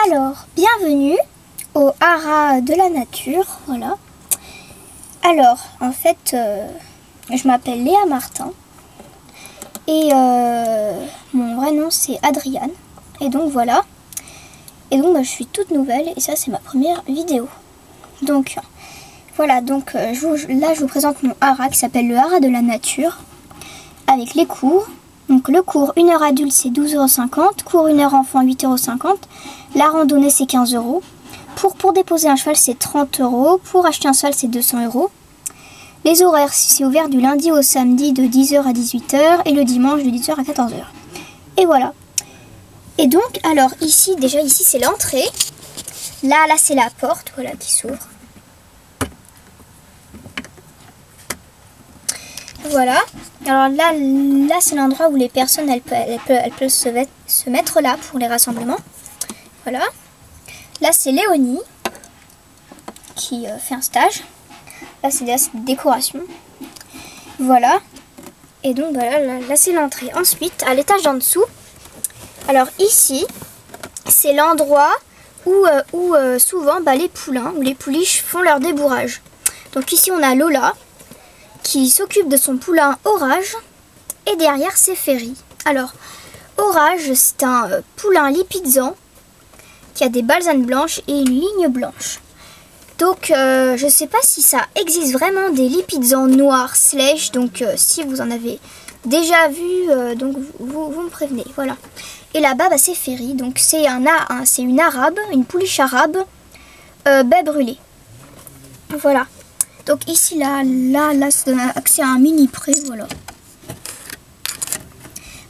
Alors, bienvenue au haras de la nature, voilà. Alors, en fait, je m'appelle Léa Martin et mon vrai nom c'est Adriane. Et donc voilà. Et donc je suis toute nouvelle et ça c'est ma première vidéo. Donc voilà, donc là je vous présente mon haras qui s'appelle le haras de la nature avec les cours. Donc le cours 1 heure adulte c'est 12,50 €, cours 1 heure enfant 8,50 €, la randonnée c'est 15 €, pour déposer un cheval c'est 30 €, pour acheter un cheval c'est 200 €. Les horaires c'est ouvert du lundi au samedi de 10 h à 18 h et le dimanche de 10 h à 14 h. Et voilà. Et donc alors ici c'est l'entrée. Là c'est la porte, voilà, qui s'ouvre. Voilà. Alors là c'est l'endroit où les personnes elles peuvent se mettre là pour les rassemblements. Voilà. Là c'est Léonie qui fait un stage. Là c'est des décorations. Voilà. Et donc voilà, là c'est l'entrée. Ensuite, à l'étage en dessous, alors ici c'est l'endroit où souvent les poulains ou les pouliches font leur débourrage. Donc ici on a Lola qui s'occupe de son poulain Orage et derrière c'est Ferry. Alors Orage c'est un poulain lipizan qui a des balsanes blanches et une ligne blanche. Donc je ne sais pas si ça existe vraiment des lipizans noirs / donc si vous en avez déjà vu, donc vous me prévenez, voilà. Et là-bas c'est Ferry, donc c'est une arabe, une pouliche arabe baie brûlée. Voilà. Donc ici là ça donne accès à un mini pré, voilà.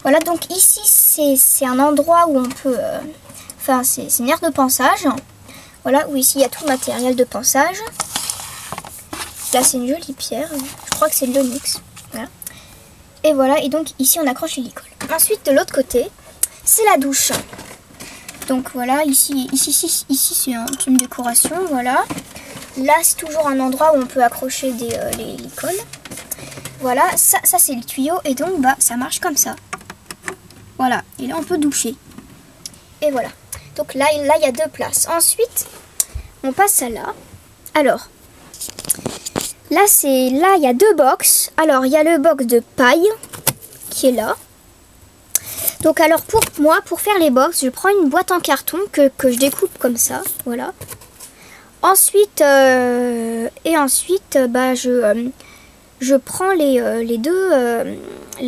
Voilà, donc ici c'est un endroit où on peut, c'est une aire de pansage. Voilà, où ici il y a tout le matériel de pansage. Là c'est une jolie pierre, je crois que c'est de l'onyx. Voilà. Et voilà, et donc ici on accroche l'hélicole. Ensuite de l'autre côté, c'est la douche. Donc voilà, ici c'est une décoration, voilà. Là c'est toujours un endroit où on peut accrocher les licoles. Voilà, ça c'est le tuyau et donc ça marche comme ça. Voilà, et là on peut doucher. Et voilà. Donc là il y a 2 places. Ensuite, on passe à là. Alors, là il y a 2 box. Alors, il y a le box de paille qui est là. Donc alors pour faire les box, je prends une boîte en carton que je découpe comme ça, voilà. Ensuite je prends les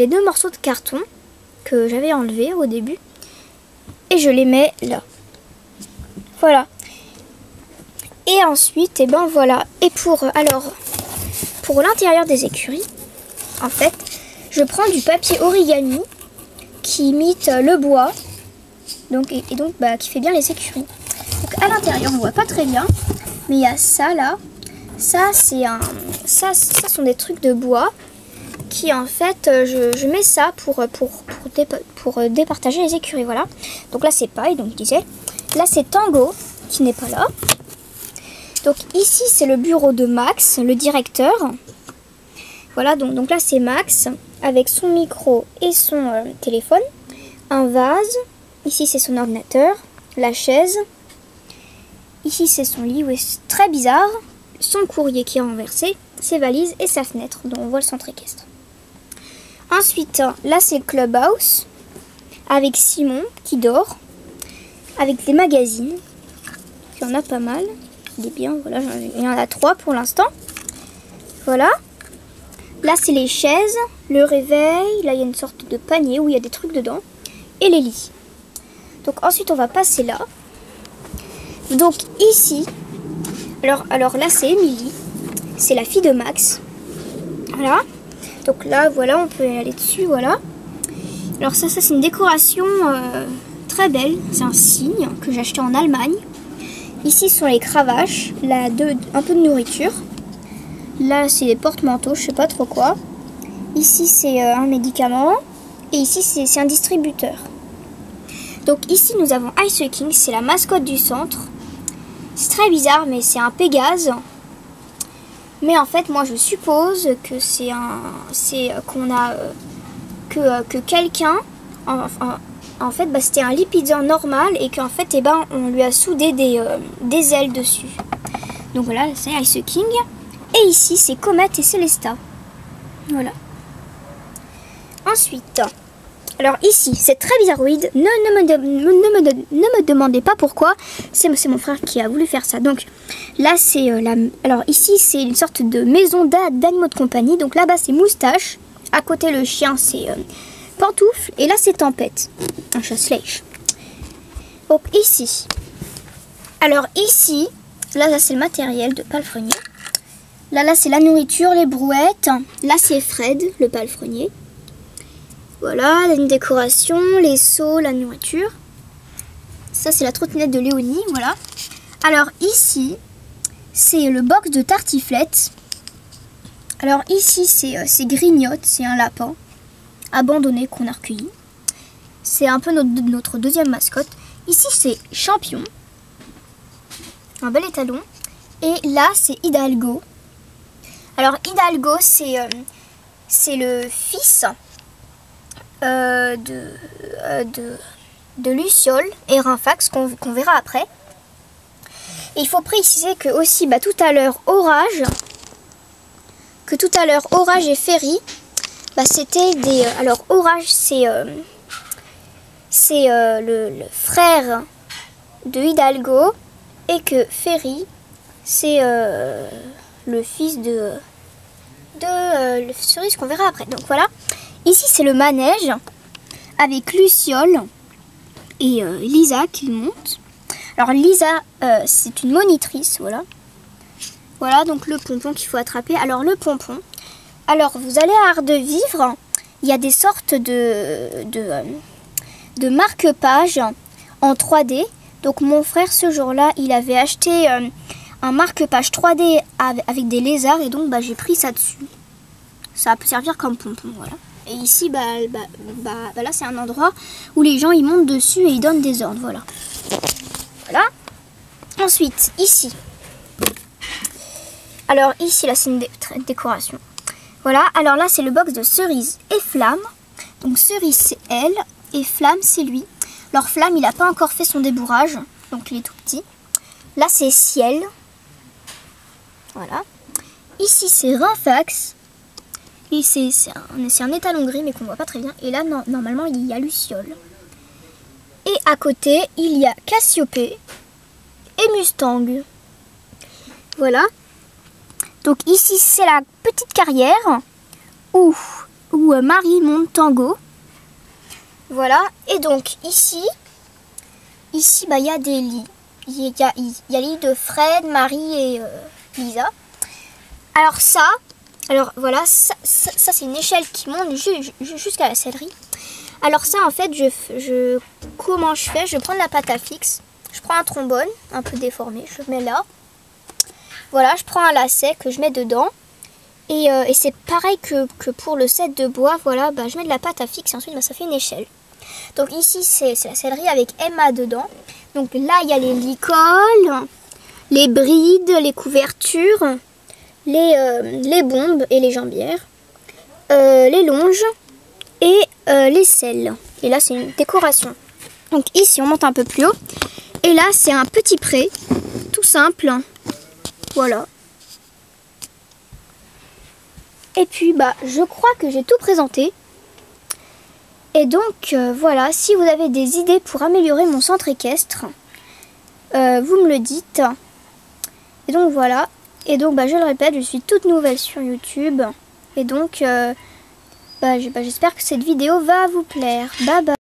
deux morceaux de carton que j'avais enlevés au début et je les mets là. Voilà. Et ensuite, voilà. Et pour l'intérieur des écuries, en fait, je prends du papier origami qui imite le bois, donc qui fait bien les écuries. Donc à l'intérieur, on voit pas très bien, mais il y a ça là. Ça sont des trucs de bois qui en fait, je mets ça pour départager les écuries, voilà. Donc là c'est paille, donc je disais. Là c'est Tango qui n'est pas là. Donc ici c'est le bureau de Max, le directeur. Voilà, donc là c'est Max avec son micro et son téléphone. Un vase. Ici c'est son ordinateur. La chaise. Ici c'est son lit où est très bizarre. Son courrier qui est renversé. Ses valises et sa fenêtre dont on voit le centre équestre. Ensuite là c'est le clubhouse avec Simon qui dort. Avec des magazines. Il y en a pas mal. Il est bien, voilà, il y en a 3 pour l'instant. Voilà. Là c'est les chaises, le réveil, là il y a une sorte de panier où il y a des trucs dedans. Et les lits. Donc ensuite on va passer là. Donc ici, alors là c'est Émilie, c'est la fille de Max. Voilà. Donc là voilà, on peut aller dessus, voilà. Alors ça c'est une décoration très belle, c'est un cygne que j'ai acheté en Allemagne. Ici sont les cravaches, là un peu de nourriture. Là c'est des porte-manteaux, je sais pas trop quoi. Ici c'est un médicament. Et ici c'est un distributeur. Donc ici nous avons Ice King, c'est la mascotte du centre. C'est très bizarre mais c'est un Pégase. Mais en fait moi je suppose que que quelqu'un, en fait, bah, c'était un lit pizza normal et qu'en fait, eh ben, on lui a soudé des ailes dessus. Donc voilà, c'est Ice King. Et ici, c'est Comet et Célesta. Voilà. Ensuite, alors ici, c'est très bizarroïde. Ne me demandez pas pourquoi. C'est mon frère qui a voulu faire ça. Donc là, c'est alors ici, c'est une sorte de maison d'animaux de compagnie. Donc là-bas, c'est Moustache. À côté, le chien, c'est Pantoufle. Et là, c'est Tempête. Un chat Sledge. Donc ici. Alors ici, là c'est le matériel de palefrenier. Là, c'est la nourriture, les brouettes. Là, c'est Fred, le palefrenier. Voilà, une décoration, les seaux, la nourriture. Ça, c'est la trottinette de Léonie, voilà. Alors ici, c'est le box de tartiflette. Alors ici, c'est Grignotte, c'est un lapin abandonné qu'on a recueilli. C'est un peu notre deuxième mascotte. Ici, c'est Champion, un bel étalon. Et là, c'est Hidalgo. Alors Hidalgo, c'est le fils de Luciole et Rinfax qu'on verra après. Et il faut préciser que aussi tout à l'heure Orage et Ferry, c'était des alors Orage c'est le frère de Hidalgo et que Ferry c'est le fils de Cerise qu'on verra après. Donc voilà. Ici, c'est le manège avec Luciole et Lisa qui monte. Alors Lisa, c'est une monitrice, voilà. Voilà, donc le pompon qu'il faut attraper. Alors le pompon, alors vous allez à Art de Vivre, il y a des sortes de marque-pages en 3D. Donc mon frère, ce jour-là, il avait acheté un marque-page 3D avec des lézards et donc j'ai pris ça dessus. Ça peut servir comme pompon, voilà. Et ici, là, c'est un endroit où les gens, ils montent dessus et ils donnent des ordres, voilà. Voilà. Ensuite, ici. Alors, ici, là, c'est une décoration. Voilà. Alors là, c'est le box de Cerise et Flamme. Donc, Cerise, c'est elle. Et Flamme, c'est lui. Alors, Flamme, il n'a pas encore fait son débourrage. Donc, il est tout petit. Là, c'est Ciel. Voilà. Ici, c'est Rinfax. Et c'est un étalon gris mais qu'on voit pas très bien. Et là, normalement, il y a Luciole. Et à côté, il y a Cassiopée et Mustang. Voilà. Donc ici, c'est la petite carrière où Marie monte Tango. Voilà. Et donc ici, il y a des lits. Il y a les lits de Fred, Marie et Lisa. Alors voilà, ça c'est une échelle qui monte jusqu'à la sellerie. Alors ça, en fait, comment je fais? Je prends de la pâte à fixe, je prends un trombone un peu déformé, je le mets là. Voilà, je prends un lacet que je mets dedans. Et c'est pareil que pour le set de bois, voilà, je mets de la pâte à fixe et ensuite ça fait une échelle. Donc ici, c'est la sellerie avec Emma dedans. Donc là, il y a les licoles, les brides, les couvertures, les bombes et les jambières, les longes et les selles. Et là, c'est une décoration. Donc ici, on monte un peu plus haut. Et là, c'est un petit pré, tout simple. Voilà. Et puis, je crois que j'ai tout présenté. Et donc, voilà, si vous avez des idées pour améliorer mon centre équestre, vous me le dites. Et donc, voilà. Et donc, je le répète, je suis toute nouvelle sur YouTube. Et donc, j'espère que cette vidéo va vous plaire. Bye bye.